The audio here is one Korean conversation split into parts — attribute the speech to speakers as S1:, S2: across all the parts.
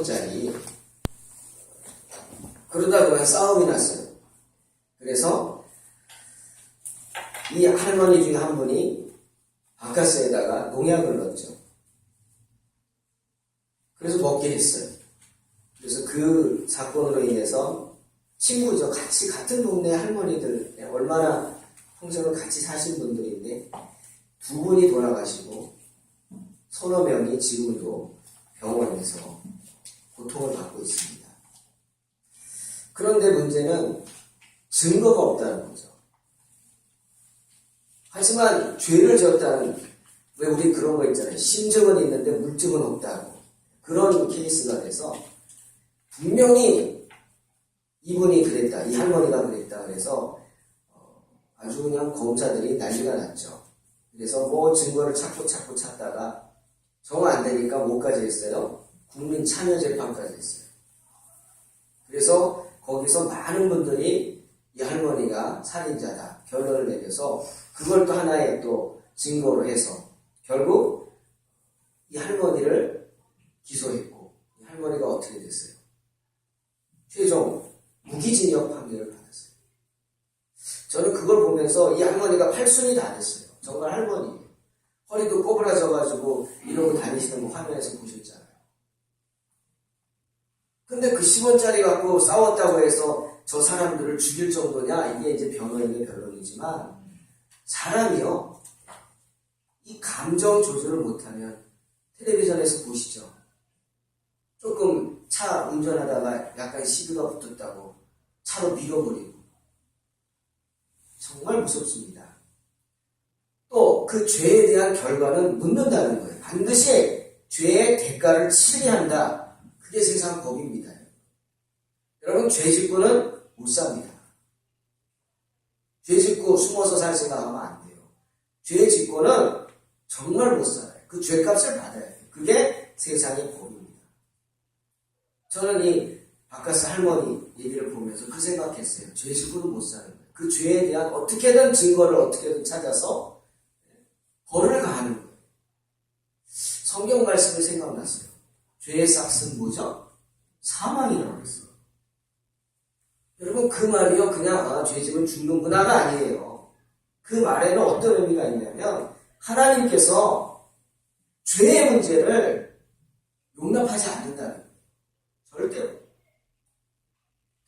S1: 6개월짜리. 그러다 보면 싸움이 났어요. 그래서 이 할머니 중에 한 분이 바카스에다가 농약을 넣었죠. 그래서 먹게 했어요. 그래서 그 사건으로 인해서 친구죠. 같이 같은 동네 할머니들, 얼마나 평생을 같이 사신 분들인데 두 분이 돌아가시고 서너 명이 지금도 병원에서 고통을 받고 있습니다. 그런데 문제는 증거가 없다는 거죠. 하지만 죄를 지었다는, 왜 우리 그런 거 있잖아요. 심증은 있는데 물증은 없다고. 그런 케이스가 돼서 분명히 이분이 그랬다, 이 할머니가 그랬다 그래서 아주 그냥 검사들이 난리가 났죠. 그래서 뭐 증거를 찾고 찾다가 정 안 되니까 뭐까지 했어요? 국민참여재판까지 했어요. 그래서 거기서 많은 분들이 이 할머니가 살인자다 결론을 내려서 그걸 또 하나의 또 증거로 해서 결국 이 할머니를 기소했고, 이 할머니가 어떻게 됐어요? 최종 무기징역 판결을 받았어요. 저는 그걸 보면서 이 할머니가 팔순이 다 됐어요. 정말 할머니예요. 허리도 꼬부라져가지고 이러고 다니시는 거 화면에서 보셨잖아요. 근데 그 10원짜리 갖고 싸웠다고 해서 저 사람들을 죽일 정도냐? 이게 이제 변호인의 변론이지만, 사람이요, 이 감정 조절을 못하면 텔레비전에서 보시죠. 조금 차 운전하다가 약간 시비가 붙었다고 차로 밀어버리고, 정말 무섭습니다. 또 그 죄에 대한 결과는 묻는다는 거예요. 반드시 죄의 대가를 치르게 한다. 그게 세상 법입니다. 여러분, 죄 짓고는 못 삽니다. 죄 짓고 숨어서 살 생각하면 안 돼요. 죄 짓고는 정말 못 살아요. 그 죄값을 받아야 돼요. 그게 세상의 법입니다. 저는 이 바카스 할머니 얘기를 보면서 그 생각했어요. 죄 짓고는 못 사는 거예요. 그 죄에 대한 어떻게든 증거를 어떻게든 찾아서 벌을 가하는 거예요. 성경 말씀이 생각났어요. 죄의 싹은 뭐죠? 사망이라고 했어요. 여러분, 그 말이요, 그냥 죄 지면 죽는구나가 아니에요. 그 말에는 어떤 의미가 있냐면, 하나님께서 죄의 문제를 용납하지 않는다는 거예요. 절대로.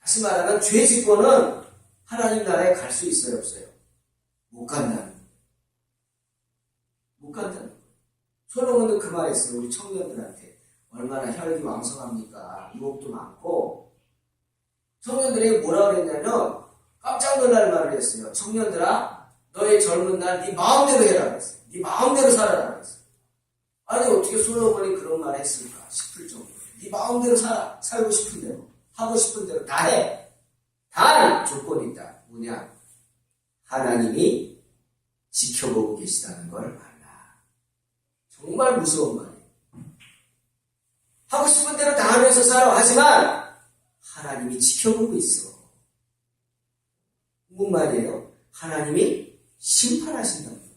S1: 다시 말하면 죄 짓고는 하나님 나라에 갈 수 있어요, 없어요? 못 간다는 거예요. 못 간다는 거예요. 솔로몬은 그 말했어요. 우리 청년들한테. 얼마나 혈기 왕성합니까? 유혹도 많고. 청년들이 뭐라 그랬냐면 깜짝 놀랄 말을 했어요. 청년들아, 너의 젊은 날 네 마음대로 해라 그랬어요. 네 마음대로 살아라 그랬어요. 아니, 어떻게 솔로몬이 그런 말을 했을까 싶을 정도로. 네 마음대로 살아. 살고 싶은 대로. 하고 싶은 대로 다 해. 단 조건이 있다. 뭐냐? 하나님이 지켜보고 계시다는 걸 알라. 정말 무서운 말이에요. 하고 싶은 대로 다 하면서 살아. 하지만 하나님이 지켜보고 있어. 무슨 말이에요? 하나님이 심판하신다는 거예요.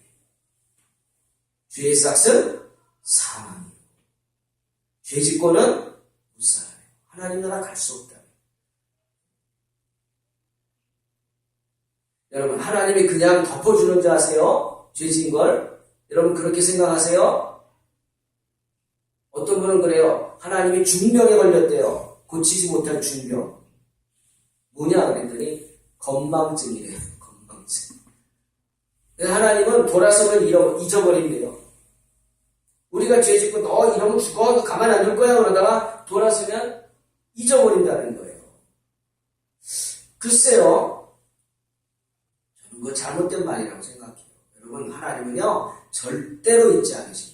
S1: 죄의 싹은 사망이에요. 죄 짓고는 못 살아요. 하나님 나라 갈 수 없다. 여러분, 하나님이 그냥 덮어주는 줄 아세요? 죄 지은 걸? 여러분, 그렇게 생각하세요? 어떤 분은 그래요. 하나님이 중병에 걸렸대요. 고치지 못한 중병. 뭐냐 그랬더니 건망증이래요. 건망증. 하나님은 돌아서면 잊어버린대요. 우리가 죄 짓고 너 이러면 죽어. 너 가만 안 둘 거야. 그러다가 돌아서면 잊어버린다는 거예요. 글쎄요. 저는 그거 잘못된 말이라고 생각해요. 여러분, 하나님은요 절대로 잊지 않으십니다.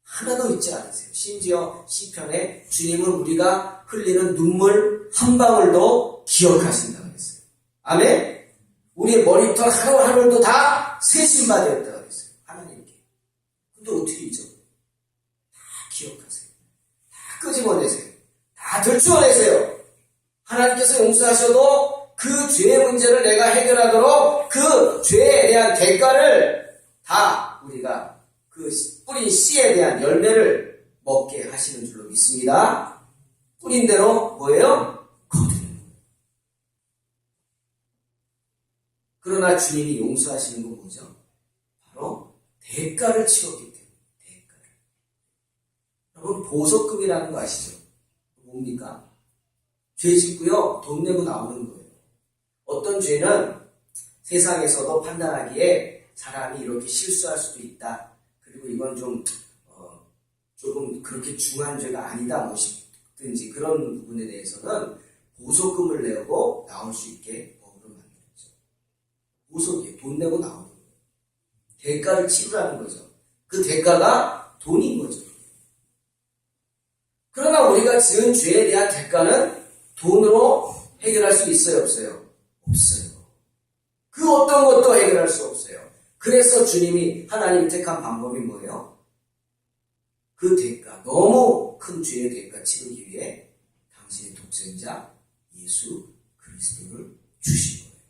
S1: 하나도 잊지 않으세요. 심지어 시편에 주님은 우리가 흘리는 눈물 한 방울도 기억하신다고 했어요. 아멘? 우리의 머리부터 하루하루도 다 세심받았다고 했어요. 하나님께. 근데 어떻게 잊어버려요? 다 기억하세요. 다 끄집어내세요. 다 들추어내세요. 하나님께서 용서하셔도 그 죄의 문제를 내가 해결하도록 그 죄에 대한 대가를 다 우리가 그 뿌린 씨에 대한 열매를 먹게 하시는 줄로 믿습니다. 뿌린 대로 뭐예요? 거두는 거예요. 그러나 주님이 용서하시는 건 뭐죠? 바로 대가를 치렀기 때문에. 대가를. 여러분, 보석금이라는 거 아시죠? 뭡니까? 죄 짓고요, 돈 내고 나오는 거예요. 어떤 죄는 세상에서도 판단하기에 사람이 이렇게 실수할 수도 있다. 그리고 이건 조금 그렇게 중한 죄가 아니다, 뭐든지 그런 부분에 대해서는 보석금을 내고 나올 수 있게 법으로 만들었죠. 보석이에요. 돈 내고 나오는 거예요. 대가를 치르라는 거죠. 그 대가가 돈인 거죠. 그러나 우리가 지은 죄에 대한 대가는 돈으로 해결할 수 있어요, 없어요? 없어요. 그 어떤 것도 해결할 수 없어요. 그래서 주님이 하나님이 택한 방법이 뭐예요? 그 대가, 너무 큰 죄의 대가 치르기 위해 당신의 독생자 예수 그리스도를 주신 거예요.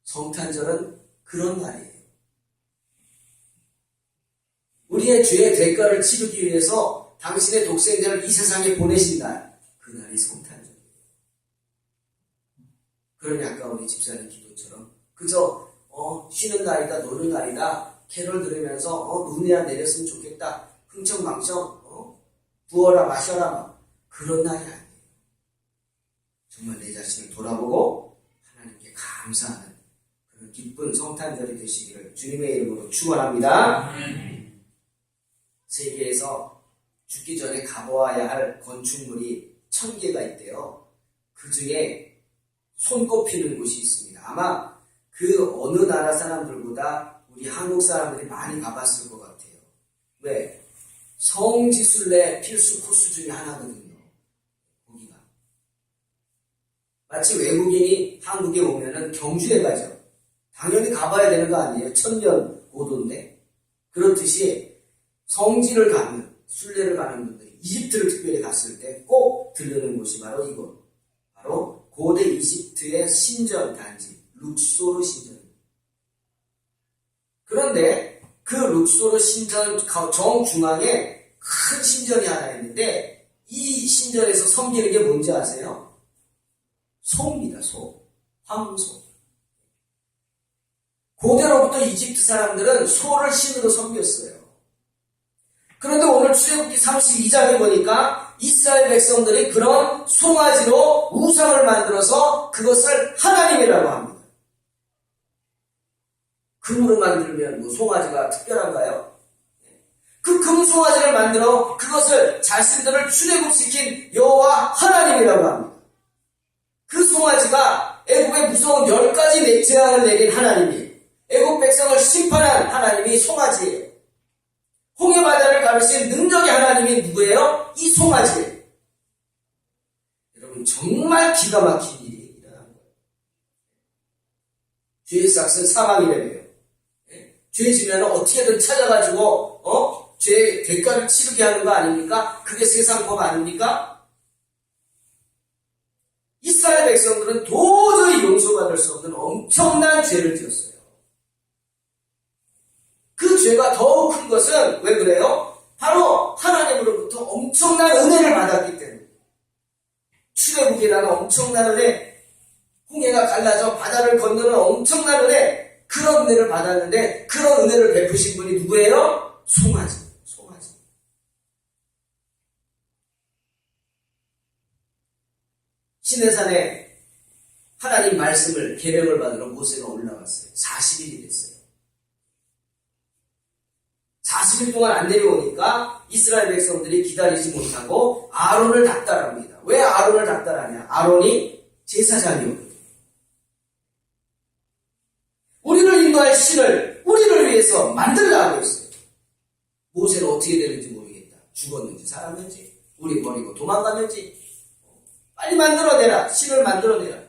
S1: 성탄절은 그런 날이에요. 우리의 죄의 대가를 치르기 위해서 당신의 독생자를 이 세상에 보내신 날, 그날이 성탄절이에요. 그러니 아까 우리 집사님 기도처럼 그저 쉬는 날이다, 노는 날이다, 캐롤 들으면서 눈이나 내렸으면 좋겠다, 흥청망청 부어라 마셔라, 그런 날이 아니에요. 정말 내 자신을 돌아보고 하나님께 감사하는 그런 기쁜 성탄절이 되시기를 주님의 이름으로 축원합니다. 세계에서 죽기 전에 가보아야 할 건축물이 1000개가 있대요. 그 중에 손꼽히는 곳이 있습니다. 아마 그 어느 나라 사람들보다 우리 한국 사람들이 많이 가봤을 것 같아요. 왜? 성지순례 필수 코스 중에 하나거든요. 거기가. 마치 외국인이 한국에 오면은 경주에 가죠. 당연히 가봐야 되는 거 아니에요. 1000년 고도인데. 그렇듯이 성지를 가면, 순례를 가는 분들이 이집트를 특별히 갔을 때 꼭 들르는 곳이 바로 이곳. 바로 고대 이집트의 신전 단지, 룩소르 신전입니다. 그런데 그 룩소르 신전 정중앙에 큰 신전이 하나 있는데 이 신전에서 섬기는 게 뭔지 아세요? 소입니다. 소. 황소. 고대로부터 이집트 사람들은 소를 신으로 섬겼어요. 그런데 오늘 출애굽기 32장에 보니까 이스라엘 백성들이 그런 송아지로 우상을 만들어서 그것을 하나님이라고 합니다. 금으로 만들면 뭐 송아지가 특별한가요? 그 금 송아지를 만들어 그것을 자신들을 출애굽시킨 여호와 하나님이라고 합니다. 그 송아지가 애굽에 무서운 10가지 재앙을 내린 하나님이, 애굽 백성을 심판한 하나님이 송아지예요. 홍해바다를 가르친 능력의 하나님이 누구예요? 이 송아지예요. 여러분, 정말 기가 막힌 일이 일어난 거예요. 죄의 삭은 사망이래요. 죄 지면 어떻게든 찾아가지고 죄의 대가를 치르게 하는 거 아닙니까? 그게 세상 법 아닙니까? 이스라엘 백성들은 도저히 용서받을 수 없는 엄청난 죄를 지었어요. 그 죄가 더욱 큰 것은 왜 그래요? 바로 하나님으로부터 엄청난 은혜를 받았기 때문에. 출애굽이라는 엄청난 은혜, 홍해가 갈라져 바다를 건너는 엄청난 은혜, 그런 은혜를 받았는데 그런 은혜를 베푸신 분이 누구예요? 송아지. 시내산에 하나님 말씀을 계명을 받으러 모세가 올라갔어요. 40일이 됐어요. 40일 동안 안 내려오니까 이스라엘 백성들이 기다리지 못하고 아론을 닥달합니다. 왜 아론을 닥달하냐? 아론이 제사장이었거든요. 우리를 인도할 신을 우리를 위해서 만들라고 했어요. 모세는 어떻게 되는지 모르겠다. 죽었는지 살았는지, 우리 버리고 도망갔는지, 빨리 만들어내라. 신을 만들어내라.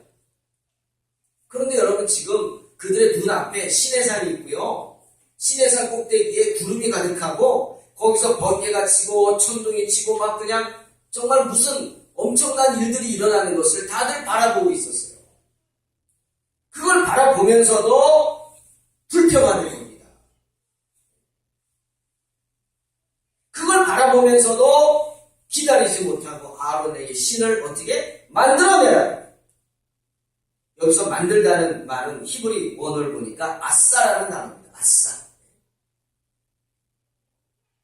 S1: 그런데 여러분, 지금 그들의 눈앞에 시내산이 있고요. 시내산 꼭대기에 구름이 가득하고 거기서 번개가 치고 천둥이 치고 막 그냥 정말 무슨 엄청난 일들이 일어나는 것을 다들 바라보고 있었어요. 그걸 바라보면서도 불평하는 겁니다. 그걸 바라보면서 그러면서도 기다리지 못하고 아론에게 신을 어떻게 만들어내라. 여기서 만들다는 말은 히브리 원어를 보니까 아싸라는 단어입니다. 아싸.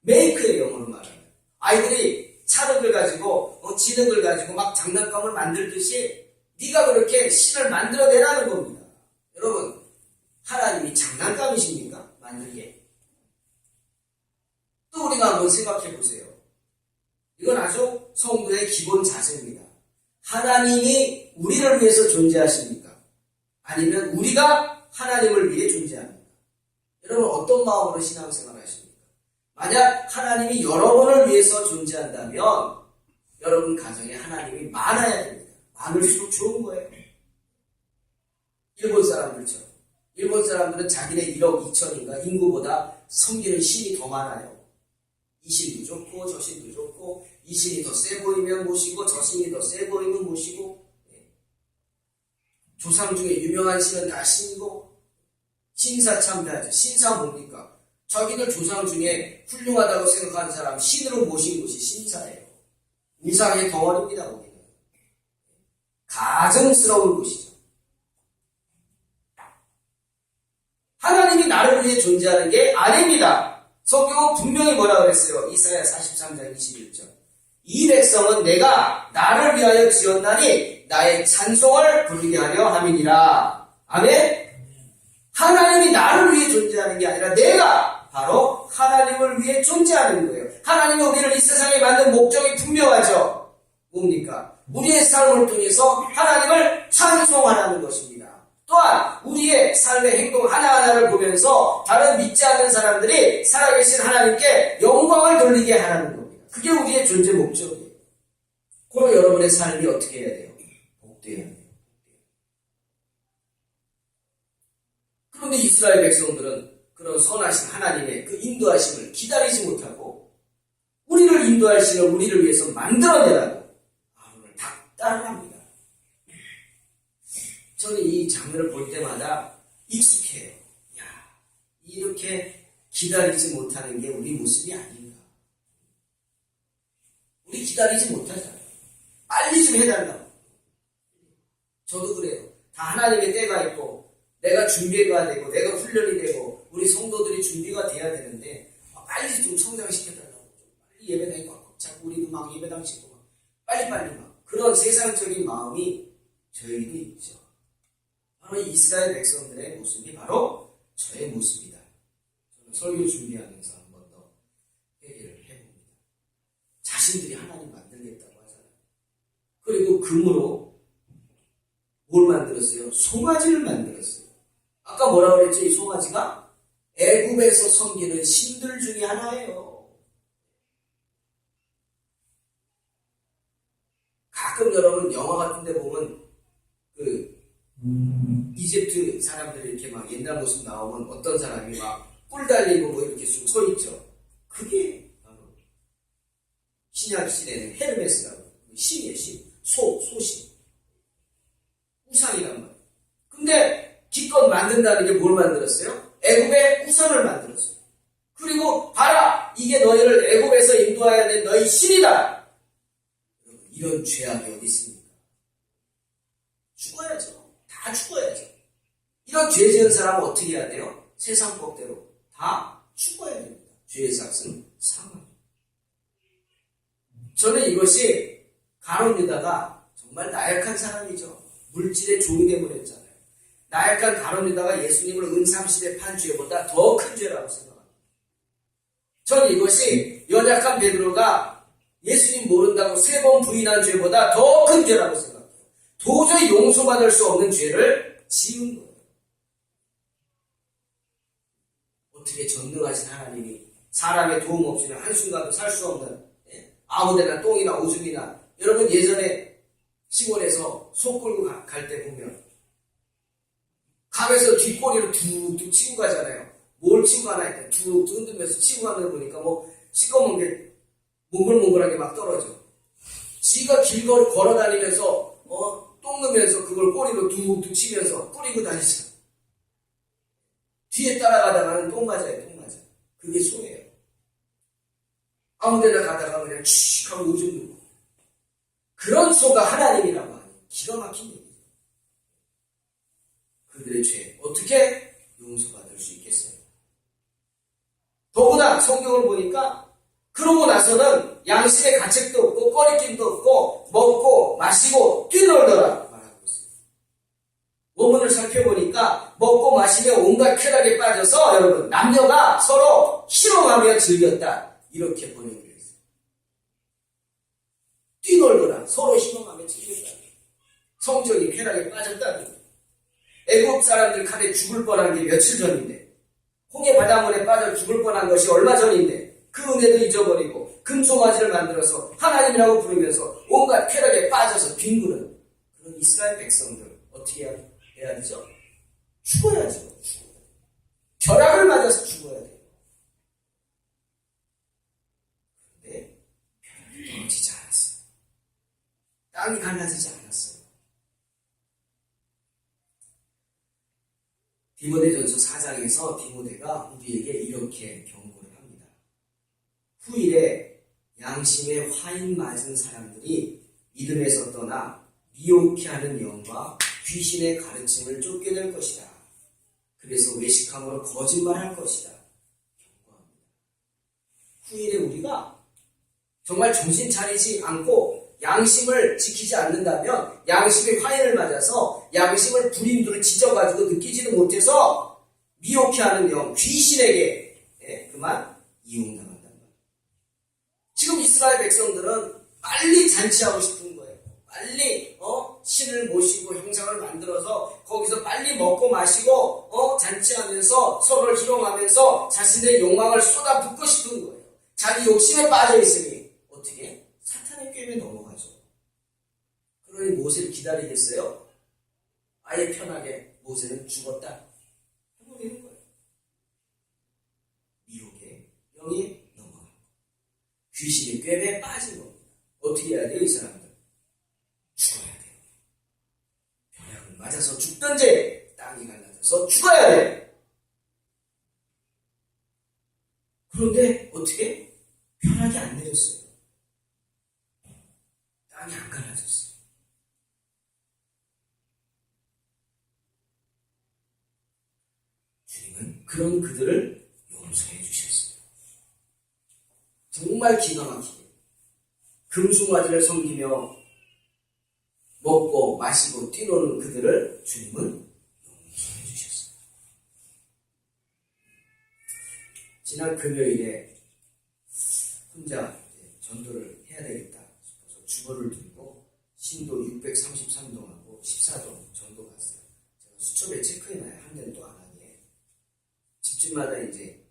S1: 메이크의 영어로 말하면 아이들이 찰흙을 가지고 진흙을 가지고 막 장난감을 만들듯이 네가 그렇게 신을 만들어내라는 겁니다. 여러분, 하나님이 장난감이십니까? 만들게. 또 우리가 한번 생각해 보세요. 이건 아주 성도의 기본 자세입니다. 하나님이 우리를 위해서 존재하십니까? 아니면 우리가 하나님을 위해 존재합니까? 여러분, 어떤 마음으로 신앙생활을 하십니까? 만약 하나님이 여러분을 위해서 존재한다면 여러분 가정에 하나님이 많아야 됩니다. 많을수록 좋은 거예요. 일본 사람들처럼. 일본 사람들은 자기네 1억 2천인가 인구보다 섬기는 신이 더 많아요. 이 신도 좋고 저 신도 좋고, 이 신이 더 세 보이면 모시고 저 신이 더 세 보이면 모시고, 조상 중에 유명한 신은 다 신이고, 신사 참배하죠. 신사 뭡니까? 자기들 조상 중에 훌륭하다고 생각하는 사람 신으로 모신 곳이 신사예요. 우상의 덩어리입니다. 거기는. 가증스러운 곳이죠. 하나님이 나를 위해 존재하는 게 아닙니다. 성경은 분명히 뭐라 그랬어요? 이사야 43장 21절. 이 백성은 내가 나를 위하여 지었나니 나의 찬송을 부르게 하려 함이니라. 아멘? 하나님이 나를 위해 존재하는 게 아니라 내가 바로 하나님을 위해 존재하는 거예요. 하나님이 우리를 이 세상에 만든 목적이 분명하죠. 뭡니까? 우리의 삶을 통해서 하나님을 찬송하라는 것입니다. 또한 우리의 삶의 행동 하나하나를 보면서 다른 믿지 않는 사람들이 살아계신 하나님께 영광을 돌리게 하라는 겁니다. 그게 우리의 존재 목적이에요. 그럼 여러분의 삶이 어떻게 해야 돼요? 복되어야 돼요. 그런데 이스라엘 백성들은 그런 선하신 하나님의 그 인도하심을 기다리지 못하고 우리를 인도할 신을 우리를 위해서 만들어내라고 아론을 닥달합니다. 저는 이 장면을 볼 때마다 익숙해요. 야, 이렇게 기다리지 못하는 게 우리 모습이 아닌가. 우리 기다리지 못하잖아요. 빨리 좀 해달라고. 저도 그래요. 다 하나님의 때가 있고 내가 준비가 되고 내가 훈련이 되고 우리 성도들이 준비가 돼야 되는데 빨리 좀 성장시켜달라고. 빨리 예배당에 꽉꽉 차고 우리도 막 예배당 치고 막 빨리빨리 막 그런 세상적인 마음이 저에게도 있죠. 바로 이스라엘 백성들의 모습이 바로 저의 모습이다. 저는 설교 준비하면서 한 번 더 얘기를 해봅니다. 자신들이 하나님 만들겠다고 하잖아요. 그리고 금으로 뭘 만들었어요? 송아지를 만들었어요. 아까 뭐라고 그랬죠? 이 송아지가 애굽에서 섬기는 신들 중에 하나예요. 가끔 여러분 영화 같은 데 보면 이집트 사람들이 이렇게 막 옛날 모습 나오면 어떤 사람이 막 뿔 달리고 뭐 이렇게 쑥 서 있죠. 그게 바로 신약 시대는 헤르메스라고 신이에요. 소신. 우상이란 말이에요. 근데 기껏 만든다는 게 뭘 만들었어요? 애굽의 우상을 만들었어요. 그리고 봐라! 이게 너희를 애굽에서 인도하여 낸 너희 신이다! 이런 죄악이 어디 있습니까? 죽어야죠. 다 죽어야죠. 이런 죄 지은 사람은 어떻게 해야 돼요? 세상 법대로 다 죽어야 됩니다. 죄의 삭은 사망. 저는 이것이 가룟 유다가 정말 나약한 사람이죠. 물질의 종이 되어버렸잖아요. 나약한 가룟 유다가 예수님을 은삼시대 판 죄보다 더 큰 죄라고 생각합니다. 저는 이것이 연약한 베드로가 예수님 모른다고 3번 부인한 죄보다 더 큰 죄라고 생각합니다. 도저히 용서받을 수 없는 죄를 지은 거예요. 어떻게 전능하신 하나님이 사람의 도움 없이는 한순간도 살 수 없는 아무데나 똥이나 오줌이나 여러분 예전에 시골에서 소 끌고 갈 때 보면 강에서 뒷꼬리로 툭툭 치고 가잖아요. 뭘 치고 가나 했더니 툭툭 흔들면서 치고 가는 거 보니까 뭐 시꺼먼 게 몽글몽글하게 막 떨어져. 지가 길거리 걸어다니면서 똥 넣으면서 그걸 꼬리로 툭툭 치면서 뿌리고 다니죠. 뒤에 따라가다가는 똥 맞아요. 그게 소예요. 아무 데나 가다가 그냥 칙 하고 오줌 누고. 그런 소가 하나님이라고 하니 기가 막힌 얘기죠. 그들의 죄 어떻게 용서받을 수 있겠어요? 더구나 성경을 보니까 그러고 나서는 양심의 가책도 없고 꺼리낌도 없고 먹고 마시고 뛰놀더라 말하고 있어요. 원문을 살펴보니까 먹고 마시며 온갖 쾌락에 빠져서 여러분 남녀가 서로 희롱하며 즐겼다 이렇게 번역을 했어요. 뛰놀더라 서로 희롱하며 즐겼다. 성적인 쾌락에 빠졌다는 거예요. 애국 사람들 칼에 죽을 뻔한 게 며칠 전인데 홍해 바닷물에 빠져 죽을 뻔한 것이 얼마 전인데 그 은혜도 잊어버리고 금송아지를 만들어서 하나님이라고 부르면서 온갖 쾌락에 빠져서 빈구는 그런 이스라엘 백성들 어떻게 해야 되죠? 죽어야죠. 벼락을 맞아서 죽어야 돼요. 그런데 벼락이 떨어지지 않았어요. 땅이 갈라지지 않았어요. 디모데전서 4장에서 디모데가 우리에게 이렇게 경고를 합니다. 후일에 양심의 화인 맞은 사람들이 믿음에서 떠나 미혹해 하는 영과 귀신의 가르침을 쫓게 될 것이다. 그래서 외식함으로 거짓말할 것이다. 경고합니다. 후일에 우리가 정말 정신 차리지 않고 양심을 지키지 않는다면 양심의 화인을 맞아서 양심을 불임들을 지져가지고 느끼지도 못해서 미혹해 하는 영, 귀신에게 그만 이용당한단 말이에요. 지금 이스라엘 백성들은 빨리 잔치하고 싶은 거예요. 빨리 신을 모시고 형상을 만들어서 거기서 빨리 먹고 마시고 잔치하면서 서로를 희롱하면서 자신의 욕망을 쏟아붓고 싶은 거예요. 자기 욕심에 빠져 있으니 어떻게? 사탄의 꾀에 넘어가죠. 그러니 모세를 기다리겠어요? 아예 편하게 모세는 죽었다 해버리는 거예요. 미혹의 영이 넘어가고 귀신의 꾀에 빠진 겁니다. 어떻게 해야 돼요? 이 사람들 죽어야 돼요. 벼락을 맞아서 죽든지 땅이 갈라져서 죽어야 돼요. 그런데 어떻게? 벼락이 안 내렸어요. 땅이 안 갈라졌어요. 주님은 그런 그들을 용서해 주셨어요. 정말 기가 막히게 금송아지를 섬기며 먹고 마시고 뛰노는 그들을 주님은 용서해 주셨어요. 지난 금요일에 혼자 전도를 해야 되겠다 싶어서 주보를 들고 신도 633동하고 14동 전도 갔어요. 제가 수첩에 체크해놔야 한 대는 또 안 하니 집집마다 이제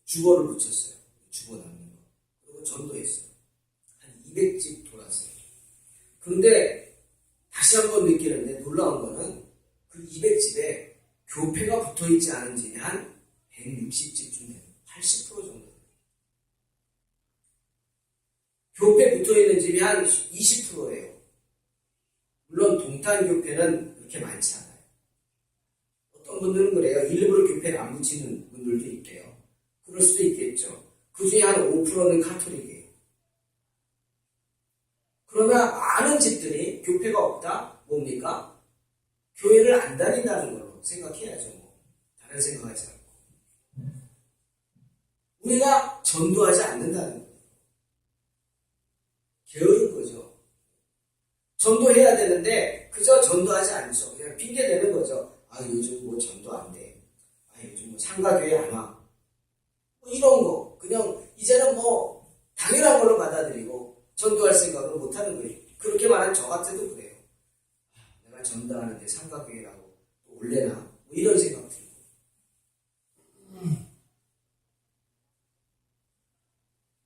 S1: 주보를 붙였어요. 주보 남는 거. 그리고 전도했어요. 한 200집 돌았어요. 그런데 다시 한번 느끼는데 놀라운 거는 그 200집에 교패가 붙어있지 않은 집이 한 160집쯤 돼요. 80% 정도. 교패 붙어있는 집이 한 20%예요. 물론 동탄 교패는 그렇게 많지 않아요. 어떤 분들은 그래요. 일부러 교패를 안 붙이는 분들도 있대요. 그럴 수도 있겠죠. 그 중에 한 5%는 카톨릭이에요. 그러나 많은 집들이 교패가 없다? 뭡니까? 교회를 안 다닌다는 걸로 생각해야죠. 다른 생각하지 않고. 우리가 전도하지 않는다는 거예요. 게으른 거죠. 전도해야 되는데 그저 전도하지 않죠. 그냥 핑계 대는 거죠. 아 요즘 뭐 전도 안 돼. 아 요즘 뭐 상가교회 안 와. 뭐 이런 거 그냥 이제는 뭐 당연한 걸로 받아들이고 전도할 생각을 못하는 거예요. 그렇게 말하는 저 같아도 그래요. 내가 전도하는데 상가교회라고 올래나 뭐 이런 생각 들고.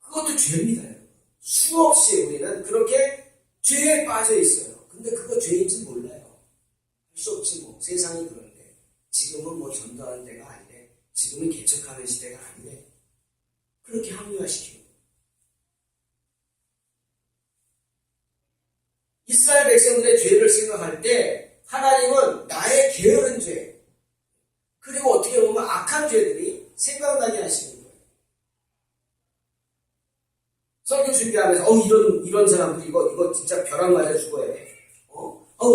S1: 그것도 죄입니다. 수없이 우리는 그렇게 죄에 빠져 있어요. 근데 그거 죄인지 몰라요. 할 수 없지 뭐. 세상이 그런데. 지금은 뭐 전도하는 때가 아니래. 지금은 개척하는 시대가 아니래. 그렇게 합리화시키고. 이스라엘 백성들의 죄를 생각할 때 하나님은 나의 게으른 죄 그리고 어떻게 보면 악한 죄들이 생각나게 하시는 거예요. 설교 준비하면서 이런 사람들 이거 진짜 벼락 맞아 죽어야 돼.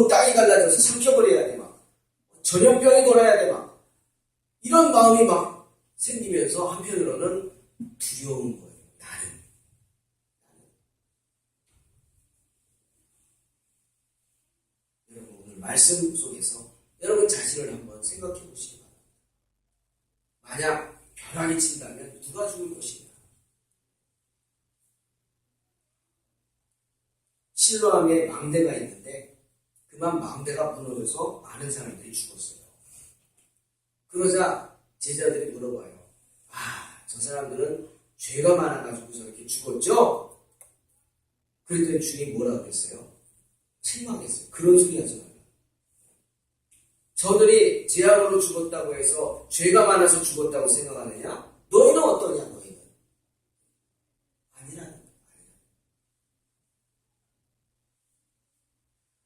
S1: 땅이 갈라져서 삼켜버려야 돼 막. 전염병이 돌아야 돼 막. 이런 마음이 막 생기면서 한편으로는 두려운 거예요. 나는. 여러분 오늘 말씀 속에서 여러분 자신을 한번 생각해 보시기 바랍니다. 만약 벼락이 친다면 누가 죽을 것인가? 실로암에 망대가 있는데 그만 망대가 무너져서 많은 사람들이 죽었어요. 그러자 제자들이 물어봐요. 저 사람들은 죄가 많아가지고 저렇게 죽었죠? 그랬더니 주님이 뭐라 그랬어요? 책망했어요. 그런 소리 하지 말라. 저들이 죄악으로 죽었다고 해서 죄가 많아서 죽었다고 생각하느냐? 너희는 어떠냐 너희는? 아니라는 거예요.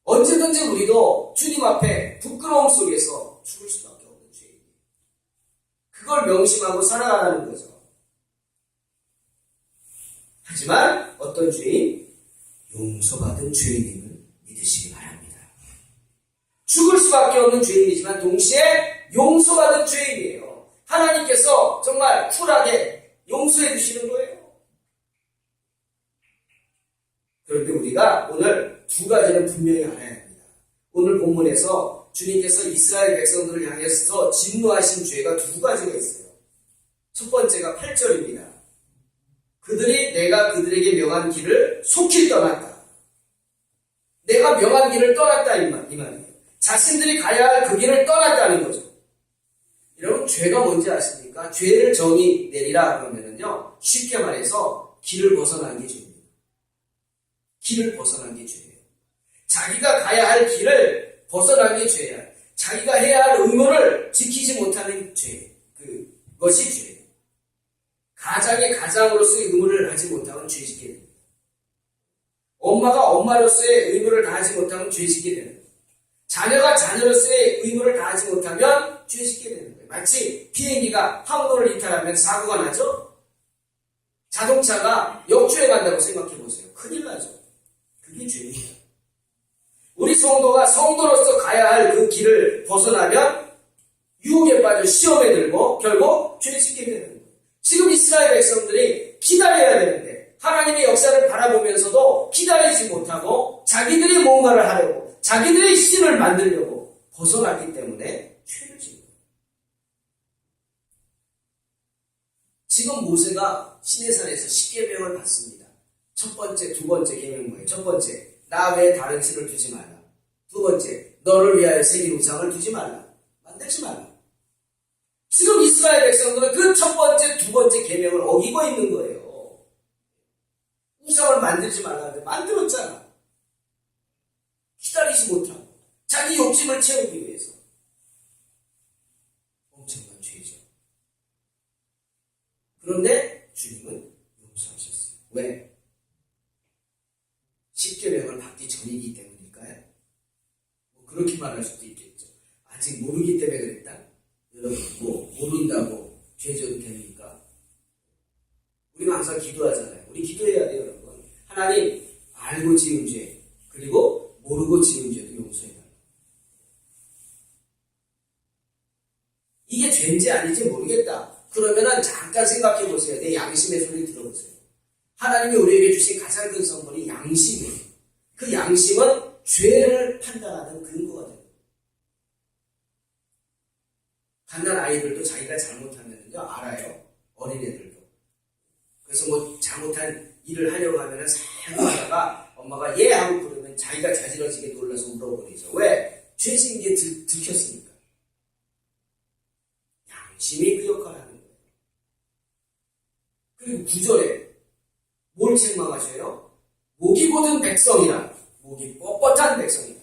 S1: 언제든지 우리도 주님 앞에 부끄러움 속에서 죽을 수밖에 없는 죄입니다. 그걸 명심하고 살아가라는 거죠. 하지만 어떤 죄인? 용서받은 죄인임을 믿으시기 바랍니다. 죽을 수밖에 없는 죄인이지만 동시에 용서받은 죄인이에요. 하나님께서 정말 쿨하게 용서해 주시는 거예요. 그런데 우리가 오늘 두 가지는 분명히 알아야 합니다. 오늘 본문에서 주님께서 이스라엘 백성들을 향해서 진노하신 죄가 두 가지가 있어요. 첫 번째가 8절입니다. 그들이 내가 그들에게 명한 길을 속히 떠났다. 내가 명한 길을 떠났다 이 말이에요. 자신들이 가야 할 그 길을 떠났다는 거죠. 여러분 죄가 뭔지 아십니까? 죄를 정의 내리라 그러면은요 쉽게 말해서 길을 벗어난 게 죄입니다. 길을 벗어난 게 죄예요. 자기가 가야 할 길을 벗어난 게 죄야. 자기가 해야 할 의무를 지키지 못하는 죄. 그것이 죄예요. 가장의 가장으로서의 의무를 하지 못하면 죄짓게 됩니다. 엄마가 엄마로서의 의무를 다하지 못하면 죄짓게 되는 거예요. 자녀가 자녀로서의 의무를 다하지 못하면 죄짓게 되는 거예요. 마치 비행기가 항로를 이탈하면 사고가 나죠? 자동차가 역주행한다고 생각해 보세요. 큰일 나죠. 그게 죄입니다. 우리 성도가 성도로서 가야 할 그 길을 벗어나면 유혹에 빠져 시험에 들고 결국 죄짓게 되는 거예요. 지금 이스라엘 백성들이 기다려야 되는데 하나님의 역사를 바라보면서도 기다리지 못하고 자기들이 뭔가를 하려고 자기들의 신을 만들려고 벗어났기 때문에 죄를 지은 거예요. 지금 모세가 시내산에서 10계명을 받습니다. 첫 번째, 두 번째 계명은 뭐예요? 첫 번째, 나 외에 다른 신을 두지 말라. 두 번째, 너를 위하여 새긴 우상을 두지 말라. 만들지 말라. 지금 이스라엘 백성들은 그 첫 번째, 두 번째 계명을 어기고 있는 거예요. 우상을 만들지 말라는데 만들었잖아. 기다리지 못하고 자기 욕심을 채우기 위해서. 엄청난 죄죠. 그런데 주님은 용서하셨어요. 왜? 10계명을 받기 전이기 때문일까요? 그렇게 말할 수도 있겠죠. 아직 모르기 때문에 그랬다. 여러분 모른다고 죄져도 됩니까? 우리는 항상 기도하잖아요. 우리 기도해야 돼요, 여러분. 하나님 알고 지은 죄 그리고 모르고 지은 죄도 용서해달라. 이게 죄인지 아닌지 모르겠다. 그러면은 잠깐 생각해 보세요. 내 양심의 소리 들어보세요. 하나님이 우리에게 주신 가장 큰 선물이 양심이에요. 그 양심은 죄를 판단하는 근거가 됩니다. 갓난 아이들도 자기가 잘못하면요 알아요. 어린애들도. 그래서 뭐 잘못한 일을 하려고 하면은 살고 하다가 엄마가 예 하고 부르면 자기가 자지러지게 놀라서 울어버리죠. 왜? 죄진 게 들켰으니까. 양심이 그 역할을 하는 거예요. 그리고 9절에 뭘 책망하셔요? 목이 곧은 백성이라. 목이 뻣뻣한 백성이다.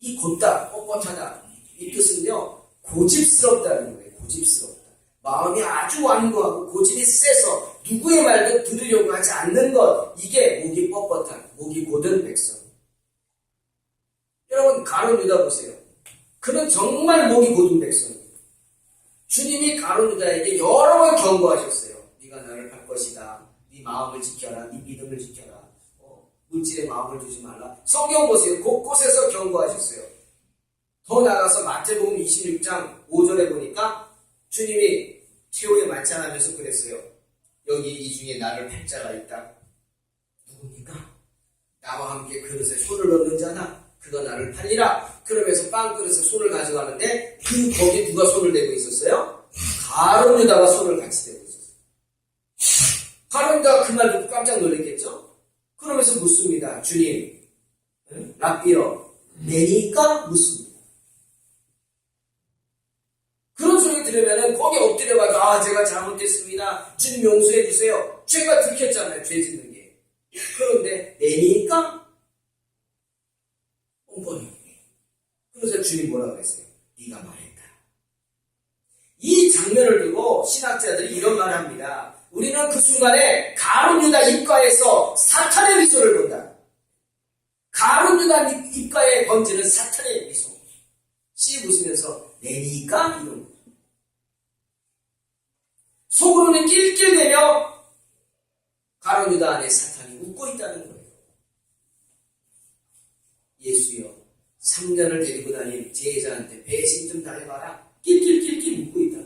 S1: 이 곧다, 뻣뻣하다. 이 뜻은요, 고집스럽다는 거예요. 고집스럽다. 마음이 아주 완고하고 고집이 세서 누구의 말도 들으려고 하지 않는 것. 이게 목이 뻣뻣한, 목이 곧은 백성. 여러분, 가룟 유다 보세요. 그는 정말 목이 곧은 백성이에요. 주님이 가룟 유다에게 여러 번 경고하셨어요. 네가 나를 할 것이다. 네 마음을 지켜라. 네 믿음을 지켜라. 물질의 마음을 두지 말라. 성경 보세요. 곳곳에서 경고하셨어요. 더 나아가서 마태복음 26장 5절에 보니까 주님이 최후의 만찬하면서 그랬어요. 여기 이 중에 나를 팔 자가 있다. 누굽니까? 나와 함께 그릇에 손을 넣는 자나 그가 나를 팔리라. 그러면서 빵그릇에 손을 가져가는데 거기에 누가 손을 대고 있었어요? 가룟 유다가 손을 같이 대고 있었어요. 가룟 유다가 그 말 듣고 깜짝 놀랐겠죠? 그러면서 묻습니다. 주님, 랍비여, 내니까 묻습니다. 그런 소리 들으면은 거기 엎드려가지고 제가 잘못했습니다. 주님 용서해 주세요. 죄가 들켰잖아요. 죄 짓는 게. 그런데 내니까 뻔뻔히. 그래서 주님 뭐라고 했어요? 네가 말했다. 이 장면을 두고 신학자들이 이런 말을 합니다. 우리는 그 순간에 가룟 유다 입가에서 사탄의 미소를 본다. 가룟 유다 입가에 번지는 사탄의 미소. 씨 웃으면서 내니까 이런 거죠. 속으로는 낄낄대며 가룟 유다 안에 사탄이 웃고 있다는 거예요. 예수여 3년을 데리고 다닌 제자한테 배신 좀 당해봐라. 낄낄낄낄 웃고 있다.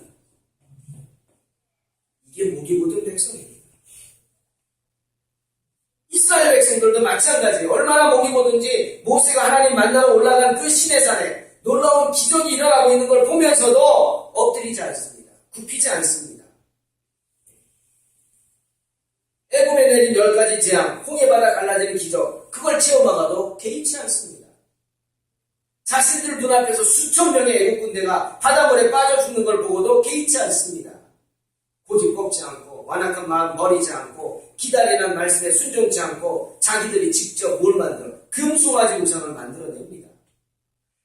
S1: 이게 목이 고든 백성입니다. 이스라엘 백성들도 마찬가지예요. 얼마나 목이 고든지 모세가 하나님 만나러 올라간 그 시내산에 놀라운 기적이 일어나고 있는 걸 보면서도 엎드리지 않습니다. 굽히지 않습니다. 애굽에 내린 10가지 재앙, 홍해바다 갈라지는 기적, 그걸 체험하고도 개의치 않습니다. 자신들 눈앞에서 수천 명의 애국 군대가 바닷물에 빠져 죽는 걸 보고도 개의치 않습니다. 고집 꺾지 않고 완악한 마음 버리지 않고 기다리는 말씀에 순종치 않고 자기들이 직접 뭘 만들어? 금송아지 우상을 만들어냅니다.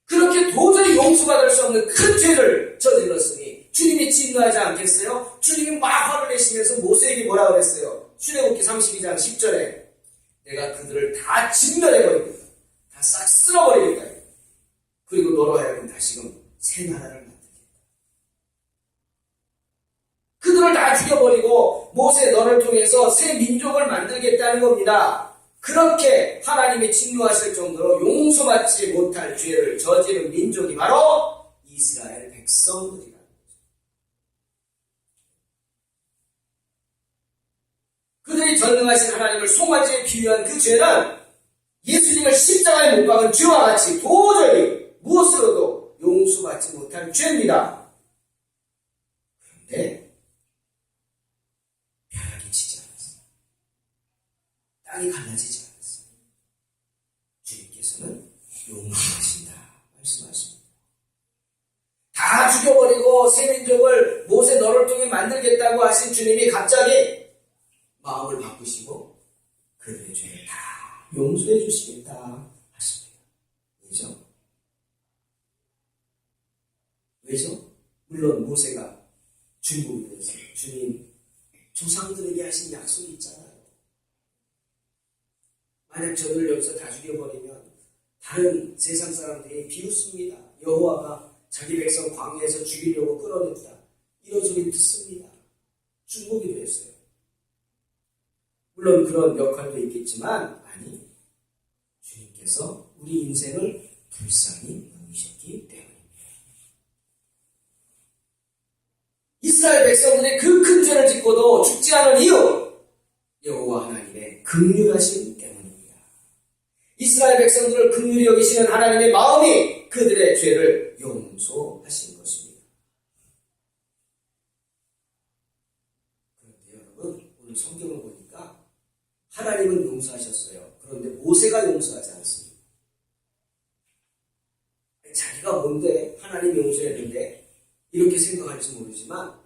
S1: 그렇게 도저히 용서받을 수 없는 큰 죄를 저질렀으니 주님이 진노하지 않겠어요? 주님이 막 화를 내시면서 모세에게 뭐라 그랬어요? 출애굽기 32장 10절에 내가 그들을 다 진멸해버리겠다. 다 싹 쓸어버리겠다. 그리고 너로 하여금 다시금 새 나라를 만들겠다. 그들을 다 죽여버리고 모세 너를 통해서 새 민족을 만들겠다는 겁니다. 그렇게 하나님이 진노하실 정도로 용서받지 못할 죄를 저지른 민족이 바로 이스라엘 백성들이라는 거죠. 그들이 전능하신 하나님을 송아지에 비유한 그 죄는 예수님을 십자가에 못 박은 죄와 같이 도저히 무엇으로도 용서받지 못할 죄입니다. 그런데 벼락이 치지 않았어요. 땅이 갈라지지 않았어요. 주님께서는 용서하신다 말씀하십니다. 다 죽여버리고 새 민족을 모세 너를 통해 만들겠다고 하신 주님이 갑자기 마음을 바꾸시고 그들의 죄를 다 용서해 주시겠다 하십니다. 왜죠? 왜죠? 물론 모세가 중국에 대해서 주님 조상들에게 하신 약속이 있잖아요. 만약 저들을 여기서 다 죽여버리면 다른 세상 사람들이 비웃습니다. 여호와가 자기 백성 광야에서 죽이려고 끌어냈다. 이런 소리 듣습니다. 중보기도 했어요. 물론 그런 역할도 있겠지만 아니, 주님께서 우리 인생을 불쌍히 여기셨기 때문입니다. 이스라엘 백성들이 그 큰 죄를 짓고도 죽지 않은 이유, 여호와 하나님의 긍휼하심 때문입니다. 이스라엘 백성들을 긍휼히 여기시는 하나님의 마음이 그들의 죄를 용서하신 것입니다. 그런데 여러분, 오늘 성경을 보니까 하나님은 용서하셨어요. 그런데 모세가 용서하지 않습니다. 자기가 뭔데 하나님이 용서했는데 이렇게 생각할지 모르지만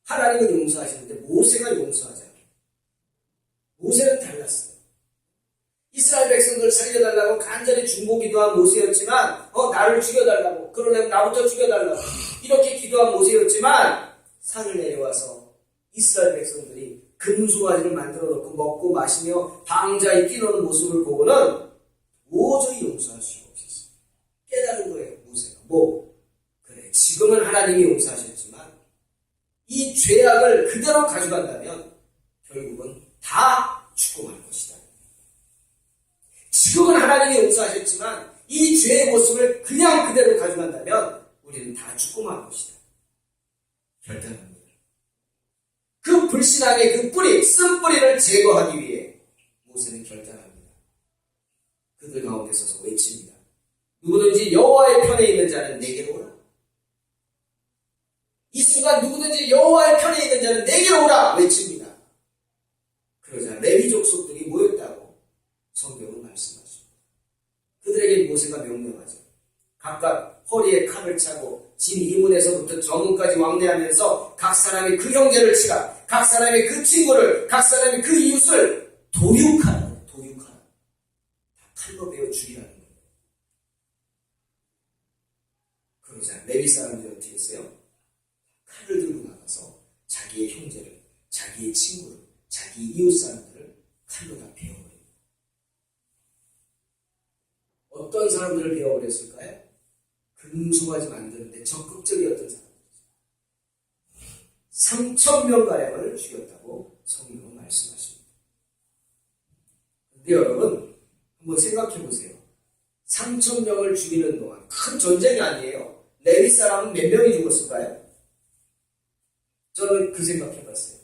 S1: 하나님은 용서하시는데 모세가 용서하지 않아요. 모세는 달랐어요. 이스라엘 백성들 살려달라고 간절히 중보기도한 모세였지만 나를 죽여달라고, 그러려면 나부터 죽여달라고 이렇게 기도한 모세였지만 산을 내려와서 이스라엘 백성들이 금송아지를 만들어 놓고 먹고 마시며 방자에 뛰노는 모습을 보고는 도저히 용서할 수가 없었어요. 깨달은 거예요. 모세가 그래 지금은 하나님이 용서하셨지만 이 죄악을 그대로 가져간다면 결국은 다 죽고만 것이다. 지금은 하나님이 용서하셨지만 이 죄의 모습을 그냥 그대로 가져간다면 우리는 다 죽고만 것이다. 결단합니다. 그 불신앙의 그 뿌리, 쓴뿌리를 제거하기 위해 모세는 결단합니다. 그들 가운데 서서 외칩니다. 누구든지 여호와의 편에 있는 자는 내게로 오라. 이 순간 누구든지 여호와의 편에 있는 자는 내게로 오라 외칩니다. 그러자 레위 족속들이 모였다고 성경은 말씀하십니다. 그들에게 모세가 명령하죠. 각각 허리에 칼을 차고 진 이문에서부터 저문까지 왕래하면서 각 사람이 그 형제를 치라. 각 사람이 그 친구를, 각 사람이 그 이웃을 도륙하라. 다 칼로 베어 죽이라는 거예요. 그러자 레위 사람들이 어떻게 했어요? 칼을 들고 나가서 자기의 형제를, 자기의 친구를, 자기 이웃 사람들을 칼로 다 베어버립니다. 어떤 사람들을 베어버렸을까요? 금송아지 만드는데 적극적이었던 사람들이죠. 3,000명가량을 죽였다고 성경은 말씀하십니다. 근데 여러분 한번 생각해 보세요. 3,000명을 죽이는 동안 큰 전쟁이 아니에요. 레위 사람은 몇 명이 죽었을까요? 저는 그 생각해 봤어요.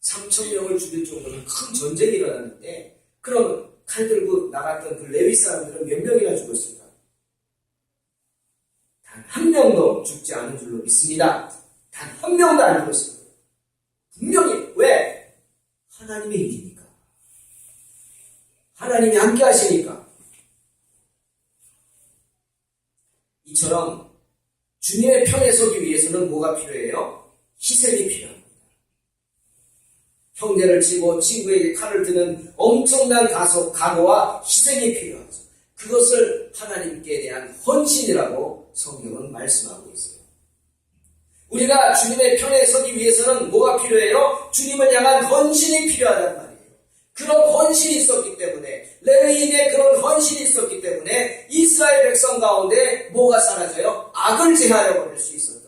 S1: 3,000명을 죽일 정도로 큰 전쟁이 일어났는데 그러면 칼 들고 나갔던 그 레위 사람들은 몇 명이나 죽었을까? 단 한 명도 죽지 않은 줄로 믿습니다. 단 한 명도 안 죽었을 거예요. 분명히. 왜? 하나님의 일이니까. 하나님이 함께 하시니까. 이처럼 주님의 편에 서기 위해서는 뭐가 필요해요? 희생이 필요합니다. 형제를 치고 친구에게 칼을 드는 엄청난 각오와 희생이 필요하죠. 그것을 하나님께 대한 헌신이라고 성경은 말씀하고 있어요. 우리가 주님의 편에 서기 위해서는 뭐가 필요해요? 주님을 향한 헌신이 필요하단 말이에요. 그런 헌신이 있었기 때문에, 레위인의 그런 헌신이 있었기 때문에 이스라엘 백성 가운데 뭐가 사라져요? 악을 제하여 버릴 수 있었던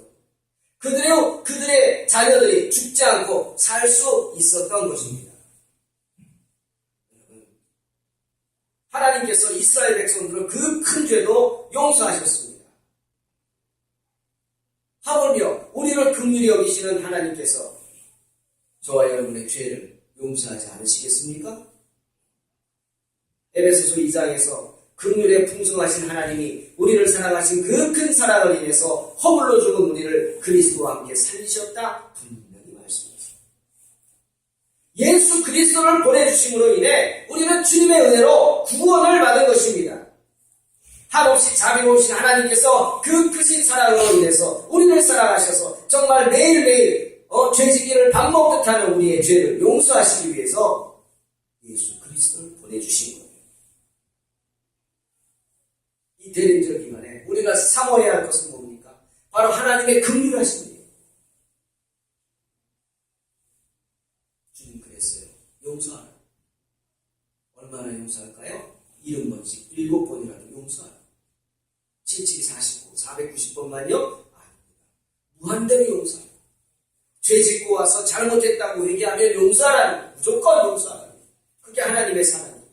S1: 거예요. 그들의 자녀들이 죽지 않고 살 수 있었던 것입니다. 하나님께서 이스라엘 백성들을 그 큰 죄도 용서하셨습니다. 하물며 우리를 긍휼히 여기시는 하나님께서 저와 여러분의 죄를 용서하지 않으시겠습니까? 에베소서 2장에서 긍휼에 풍성하신 하나님이 우리를 사랑하신 그 큰 사랑을 인해서 허물로 죽은 우리를 그리스도와 함께 살리셨다 분명히 말씀하십니다. 예수 그리스도를 보내주심으로 인해 우리는 주님의 은혜로 구원을 받은 것입니다. 한없이 자비로우신 하나님께서 그 크신 사랑으로 인해서 우리를 사랑하셔서 정말 매일매일 죄짓기를 밥 먹듯 하는 우리의 죄를 용서하시기 위해서 예수 그리스도를 보내주신 거예요. 이 대림절 기간에 우리가 사모해야 할 것은 뭡니까? 바로 하나님의 긍휼하심이에요. 주님 그랬어요. 용서하라. 얼마나 용서할까요? 70번씩 7번이라도 용서하라. 77이 49, 490번만요? 아닙니다. 무한대로 용서하라. 죄 짓고 와서 잘못했다고 얘기하면 용서하라. 무조건 용서하라. 그게 하나님의 사랑이에요.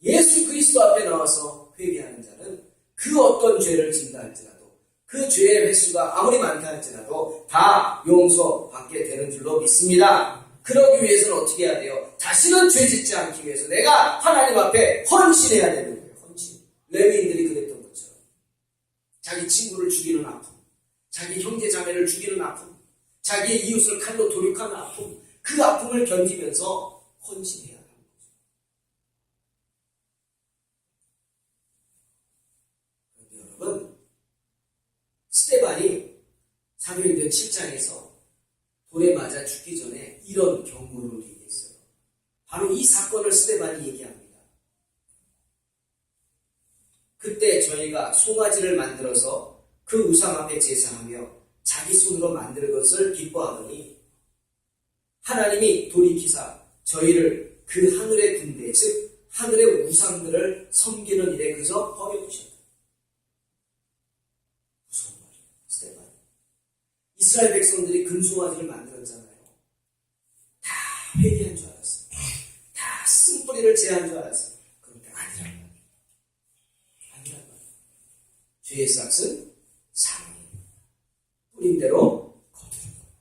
S1: 예수 그리스도 앞에 나와서 회개하는 자는 그 어떤 죄를 진다 할지라도 그 죄의 횟수가 아무리 많다 할지라도 다 용서받게 되는 줄로 믿습니다. 그러기 위해서는 어떻게 해야 돼요? 다시는 죄 짓지 않기 위해서 내가 하나님 앞에 헌신해야 되는 거예요. 헌신. 레위인들이 그랬던 것처럼 자기 친구를 죽이는 아픔, 자기 형제 자매를 죽이는 아픔, 자기의 이웃을 칼로 도륙하는 아픔, 그 아픔을 견디면서 헌신해야 합니다. 여러분, 스데반이 사도행전 7장에서 돌에 맞아 죽기 전에 이런 경고를 얘기했어요. 바로 이 사건을 스데반이 얘기합니다. 그때 저희가 송아지를 만들어서 그 우상 앞에 제사하며 자기 손으로 만든 것을 기뻐하더니 하나님이 돌이키사 저희를 그 하늘의 군대, 즉 하늘의 우상들을 섬기는 일에 그저 버려두셨다. 무서운 말이에요. 스데반. 이스라엘 백성들이 금송아지를 만들었잖아요. 다 회개한 줄 알았어요. 다 쓴뿌리를 제한 줄 알았어요. 그런데 아니란 말이에요. 아니란 말이에요. 죄의 싹은 사망이에요. 뿌린 대로 거두는 거예요.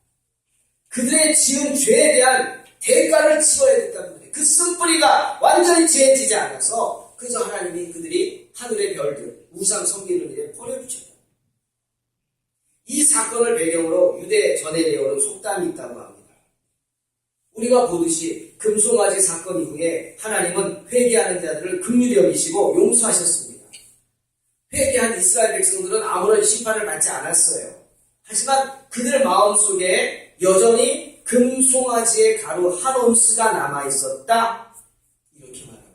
S1: 그들의 지은 죄에 대한 대가를 치러야 됐다는 말이에요. 그 쓴뿌리가 완전히 제해지지 않아서 그저 하나님이 그들이 하늘의 별들, 우상 섬기는 일에 버려주셨다. 이 사건을 배경으로 유대 전해내어는 속담이 있다고 합니다. 우리가 보듯이 금송아지 사건 이후에 하나님은 회개하는 자들을 긍휼히 여기시고 용서하셨습니다. 회개한 이스라엘 백성들은 아무런 심판을 받지 않았어요. 하지만 그들 마음속에 여전히 금송아지의 가루 한 온스가 남아있었다. 이렇게 말합니다.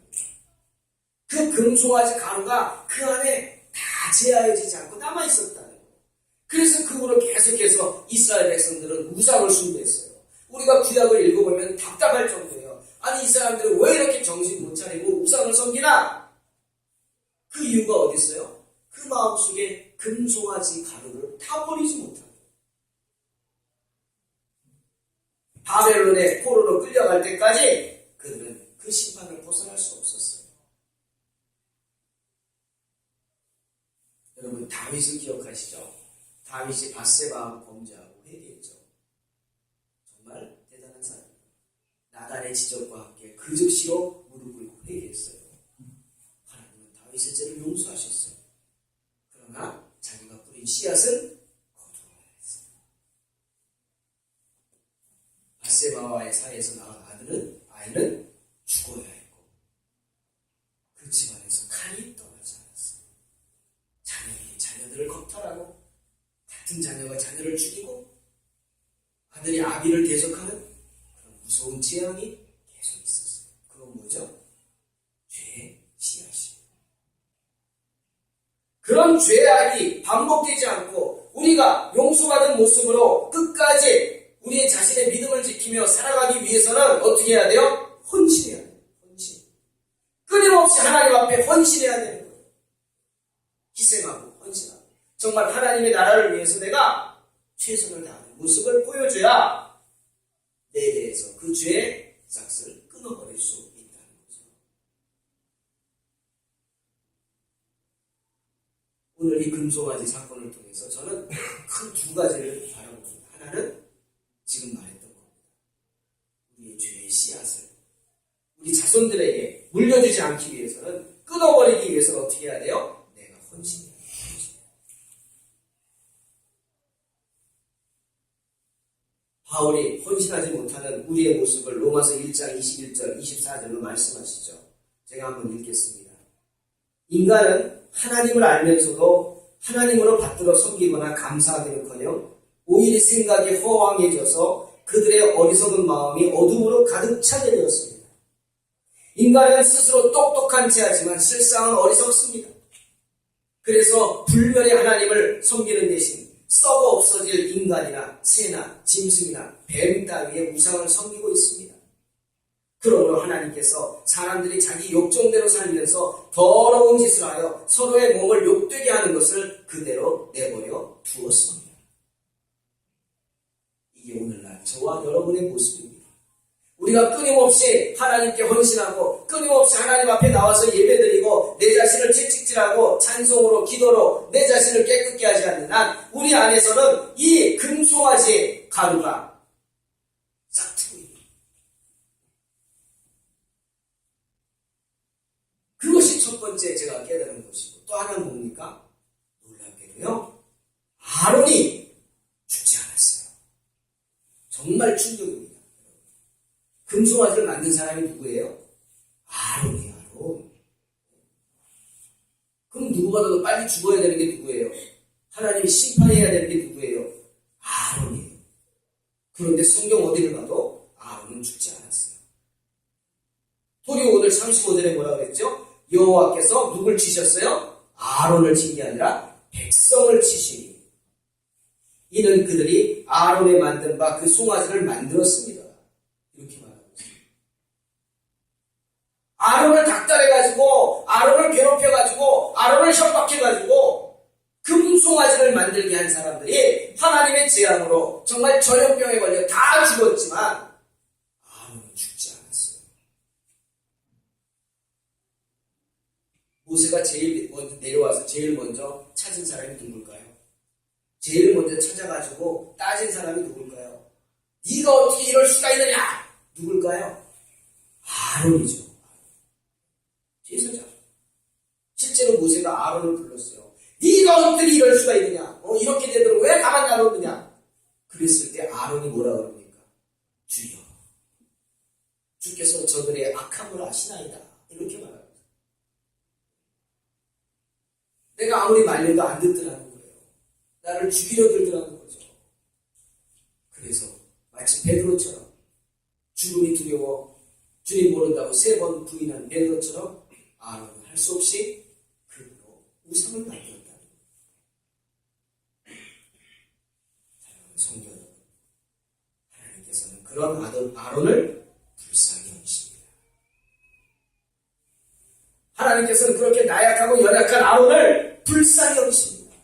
S1: 그 금송아지 가루가 그 안에 다 제하여지지 않고 남아있었다. 그래서 그 후로 계속해서 이스라엘 백성들은 우상을 숭배했어요. 우리가 구약을 읽어보면 답답할 정도예요. 아니 이 사람들은 왜 이렇게 정신 못 차리고 우상을 섬기나? 그 이유가 어디 있어요? 그 마음속에 금송아지 가루를 다 버리지 못합니다. 바벨론의 포로로 끌려갈 때까지 그들은 그 심판을 벗어날 수 없었어요. 여러분 다윗을 기억하시죠? 다윗이 밧세바하고 범죄하고 회개했죠. 정말 대단한 사람입니다. 나단의 지적과 함께 그 즉시로 무릎 꿇고 회개했어요. 하나님은 다윗의 죄를 용서하셨어요. 그러나 자기가 뿌린 씨앗은 거두어야 했어요. 밧세바와의 사이에서 낳은 아이는 죽어야 했고 그 집안에서 칼이 떠나지 않았어요. 자녀들이 자녀들을 겁탈하고 같은 자녀가 자녀를 죽이고 아들이 아비를 대적하는 그런 무서운 재앙이 계속 있었어요. 그건 뭐죠? 죄의 씨앗이에요. 그런 죄악이 반복되지 않고 우리가 용서받은 모습으로 끝까지 우리의 자신의 믿음을 지키며 살아가기 위해서는 어떻게 해야 돼요? 헌신해야 돼요. 헌신. 끊임없이 하나님 앞에 헌신해야 되는 거예요. 희생하고 헌신하고. 정말 하나님의 나라를 위해서 내가 최선을 다하는 모습을 보여줘야 내 대해서 그 죄의 싹을 끊어버릴 수 있다는 거죠. 오늘 이 금송아지 사건을 통해서 저는 큰 두 가지를 바라봅니다. 하나는 지금 말했던 겁니다. 우리의 죄의 씨앗을 우리 자손들에게 물려주지 않기 위해서는 끊어버리기 위해서는 어떻게 해야 돼요? 내가 헌신해야 돼요. 바울이 헌신하지 못하는 우리의 모습을 로마서 1장 21절 24절로 말씀하시죠. 제가 한번 읽겠습니다. 인간은 하나님을 알면서도 하나님으로 받들어 섬기거나 감사하기는커녕 오히려 생각이 허황해져서 그들의 어리석은 마음이 어둠으로 가득 차게 되었습니다. 인간은 스스로 똑똑한 체하지만 실상은 어리석습니다. 그래서 불멸의 하나님을 섬기는 대신 썩어 없어질 인간이나 새나 짐승이나 뱀 따위의 우상을 섬기고 있습니다. 그러므로 하나님께서 사람들이 자기 욕정대로 살면서 더러운 짓을 하여 서로의 몸을 욕되게 하는 것을 그대로 내버려 두었습니다. 이게 오늘날 저와 여러분의 모습입니다. 우리가 끊임없이 하나님께 헌신하고 끊임없이 하나님 앞에 나와서 예배드리고 내 자신을 채찍질하고 찬송으로 기도로 내 자신을 깨끗게 하지 않는 한 우리 안에서는 이 금송아지 가루가 싹트고 있습니다. 그것이 첫 번째 제가 깨달은 것이고 또 하나는 뭡니까? 놀랍게도요. 아론이 죽지 않았어요. 정말 충격입니다. 금송아지를 만든 사람이 누구예요? 아론이에요. 아론. 그럼 누구보다 더 빨리 죽어야 되는 게 누구예요? 하나님이 심판해야 되는 게 누구예요? 아론이에요. 그런데 성경 어디를 봐도 아론은 죽지 않았어요. 도리어 오늘 35절에 뭐라고 그랬죠? 여호와께서 누굴 치셨어요? 아론을 친 게 아니라 백성을 치시니 이는 그들이 아론에 만든 바 그 송아지를 만들었습니다. 이렇게 말합니다. 아론을 닥달해가지고 아론을 괴롭혀가지고 아론을 협박해가지고 금송아지를 만들게 한 사람들이 하나님의 재앙으로 정말 전염병에 걸려 다 죽었지만 아론은 죽지 않았어요. 모세가 제일 먼저 내려와서 제일 먼저 찾은 사람이 누굴까요? 제일 먼저 찾아가지고 따진 사람이 누굴까요? 네가 어떻게 이럴 수가 있느냐? 누굴까요? 아론이죠. 제사장. 실제로 모세가 아론을 불렀어요. 네가 어떻게 이럴 수가 있느냐? 이렇게 되도록 왜 가만 놔뒀느냐? 그랬을 때 아론이 뭐라 그럽니까? 주여, 주께서 저들의 악함을 아시나이다. 이렇게 말합니다. 내가 아무리 말려도 안 듣더라는 거예요. 나를 죽이려 들더라는 거죠. 그래서 마치 베드로처럼 죽음이 두려워 주님 모른다고 3번 부인한 베드로처럼 아론은 할 수 없이 그로 우상을 만들었다는 거예요. 성도 여러분, 하나님께서는 그런 아론을 불쌍히 여기십니다. 하나님께서는 그렇게 나약하고 연약한 아론을 불쌍히 여기십니다.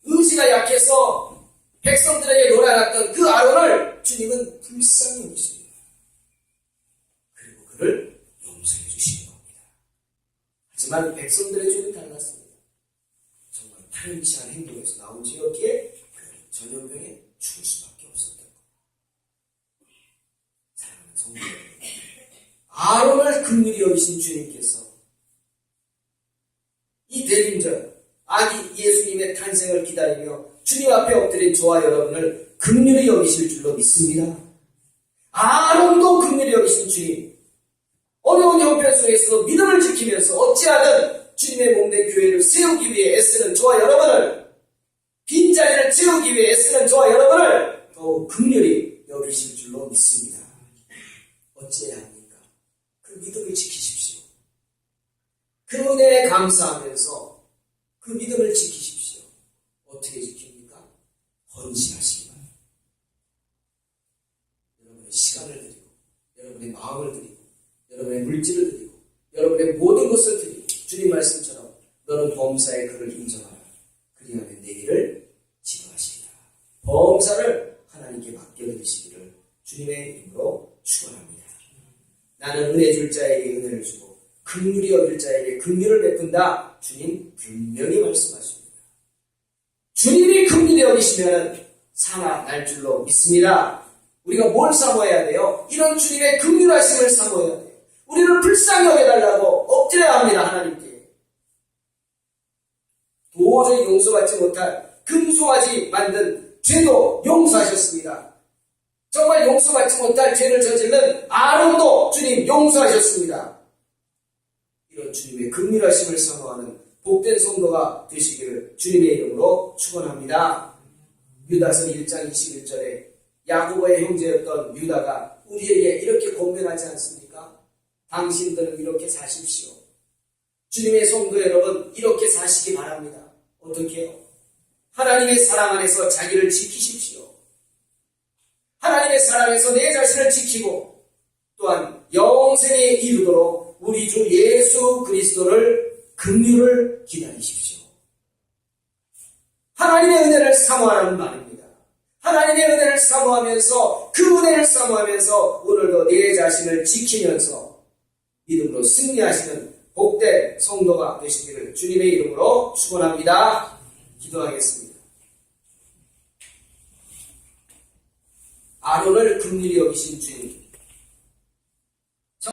S1: 의지가 약해서 백성들에게 놀아났던 그 아론을 주님은 불쌍히 여기십니다. 그리고 그를 용서해 주시는 겁니다. 하지만 백성들의 죄는 달랐습니다. 정말 파렴치한 행동에서 나온 죄였기에 그는 전염병에 죽을 수밖에 없었던 겁니다. 사랑하는 성도 여러분, 아론을 긍휼히 여기신 주님께서 이 대림절 아기 예수님의 탄생을 기다리며 주님 앞에 엎드린 저와 여러분을 긍휼히 여기실 줄로 믿습니다. 아론도 긍휼히 여기신 주님, 어려운 형편 속에서 믿음을 지키면서 어찌하든 주님의 몸된 교회를 세우기 위해 애쓰는 저와 여러분을, 빈자리를 채우기 위해 애쓰는 저와 여러분을 더욱 긍휼히 여기실 줄로 믿습니다. 어찌해야 합니까? 그 믿음을 지키십시오. 그 은혜에 감사하면서 그 믿음을 지키십시오. 어떻게 지킵니까? 헌신하시기 바랍니다. 여러분의 시간을 드리고, 여러분의 마음을 드리고, 여러분의 물질을 드리고, 여러분의 모든 것을 드리고, 주님 말씀처럼 너는 범사의 그를 인정하라. 그리하면 내 일을 지도하시리라. 범사를 하나님께 맡겨드리시기를 주님의 이름으로 축원합니다. 나는 은혜 줄 자에게 은혜를 주고 긍휼히 여길 자에게 긍휼을 베푼다. 주님 분명히 말씀하십니다. 주님이 긍휼히 여기시면 사나 날 줄로 믿습니다. 우리가 뭘 사모해야 돼요? 이런 주님의 긍휼하심을 사모해야 돼요. 우리를 불쌍히 여겨달라고 엎드려야 합니다. 하나님께. 도저히 용서받지 못할 금송아지 만든 죄도 용서하셨습니다. 정말 용서받지 못할 죄를 저지른 아론도 주님 용서하셨습니다. 이런 주님의 긍휼하심을 사모하는 복된 성도가 되시기를 주님의 이름으로 축원합니다. 유다서 1장 21절에 야고보의 형제였던 유다가 우리에게 이렇게 권면하지 않습니까? 당신들은 이렇게 사십시오. 주님의 성도 여러분, 이렇게 사시기 바랍니다. 어떻게 해요? 하나님의 사랑 안에서 자기를 지키십시오. 하나님의 사랑에서 내 자신을 지키고 또한 영생에 이르도록 우리 주 예수 그리스도를 긍휼을 기다리십시오. 하나님의 은혜를 사모하라는 말입니다. 하나님의 은혜를 사모하면서 그 은혜를 사모하면서 오늘도 내 자신을 지키면서 믿음으로 승리하시는 복된 성도가 되시기를 주님의 이름으로 축원합니다. 기도하겠습니다. 아론을 긍휼히 여기신 주님,